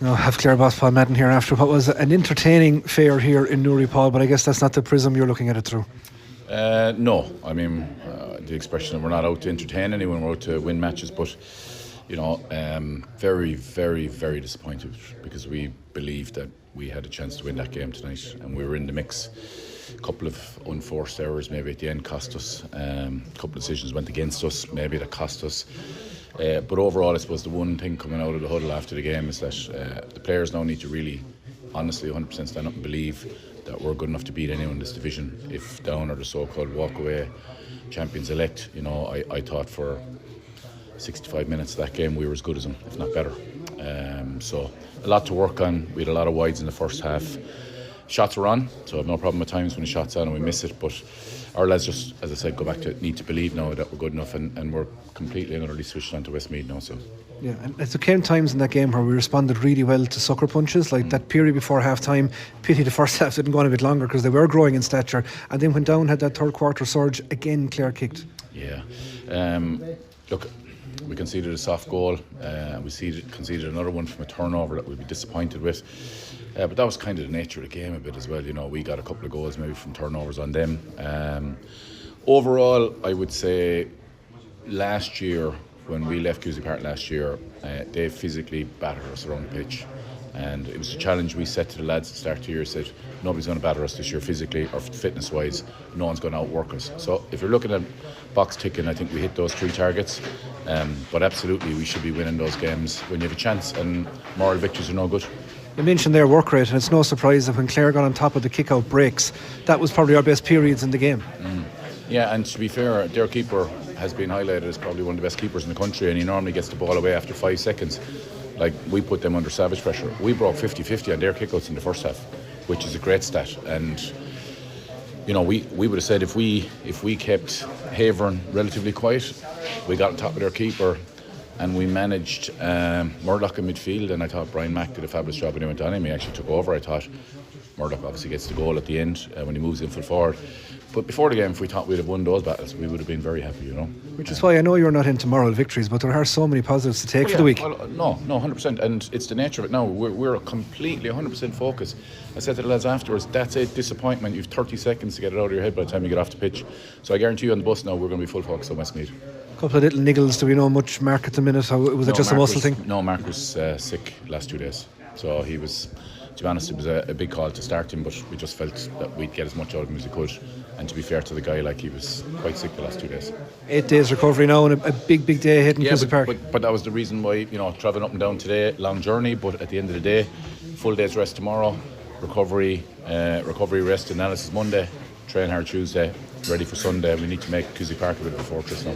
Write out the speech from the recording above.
No, have Clare boss Paul Madden here after what was an entertaining fair here in Newry, Paul, but I guess that's not the prism you're looking at it through. No, I mean, the expression we're not out to entertain anyone, we're out to win matches, but very, very, very disappointed because we believed that we had a chance to win that game tonight and we were in the mix. A couple of unforced errors maybe at the end cost us. A couple of decisions went against us, maybe that cost us. But overall, I suppose the one thing coming out of the huddle after the game is that the players now need to really, honestly, 100% stand up and believe that we're good enough to beat anyone in this division. If Down are the so-called walk-away champions-elect, I thought for 65 minutes of that game we were as good as them, if not better. So a lot to work on. We had a lot of wides in the first half. Shots were on, so I have no problem at times when the shot's on and we miss it, but our lads just, as I said, go back to need to believe now that we're good enough, and we're completely and utterly switched on to Westmeath now. So yeah, and there came times in that game where we responded really well to sucker punches, like that period before half time. Pity the first half didn't go on a bit longer because they were growing in stature, and then when Down had that third quarter surge again, Clare kicked. Yeah, look, we conceded a soft goal. We conceded another one from a turnover that we'd be disappointed with. But that was kind of the nature of the game a bit as well. We got a couple of goals maybe from turnovers on them. Overall, I would say last year, when we left Cusack Park last year, they physically battered us around the pitch. And it was a challenge we set to the lads at the start of the year. Said nobody's going to batter us this year physically or fitness wise. No one's going to outwork us. So if you're looking at box ticking, I think we hit those 3 targets. But absolutely we should be winning those games when you have a chance, and moral victories are no good. You mentioned their work rate, and it's no surprise that when Clare got on top of the kick-out breaks, that was probably our best periods in the game. Yeah, and to be fair, their keeper has been highlighted as probably one of the best keepers in the country, and he normally gets the ball away after 5 seconds. Like, we put them under savage pressure. We broke 50-50 on their kickouts in the first half, which is a great stat. And we would have said if we kept Havern relatively quiet, we got on top of their keeper, and we managed Murdoch in midfield, and I thought Brian Mack did a fabulous job when he went on him. He actually took over. I thought Murdoch obviously gets the goal at the end when he moves in full forward. But before the game, if we thought we'd have won those battles, we would have been very happy, Which is why I know you're not into moral victories, but there are so many positives to take for the week. Well, no, 100%. And it's the nature of it now. We're completely 100% focused. I said to the lads afterwards, that's a disappointment. You've 30 seconds to get it out of your head by the time you get off the pitch. So I guarantee you on the bus now, we're going to be full focus on Westmeath. A couple of little niggles. Do we know much Mark at the minute? Or was it just a muscle thing? No, Mark was sick last 2 days. So he was, to be honest, it was a big call to start him, but we just felt that we'd get as much out of him as we could. And to be fair to the guy, he was quite sick the last 2 days. 8 days recovery now, and a big day ahead in Cusack Park. But that was the reason why, travelling up and down today, long journey, but at the end of the day, full day's rest tomorrow, recovery rest analysis Monday, train hard Tuesday, ready for Sunday. We need to make Cusack Park a bit of a fortress now.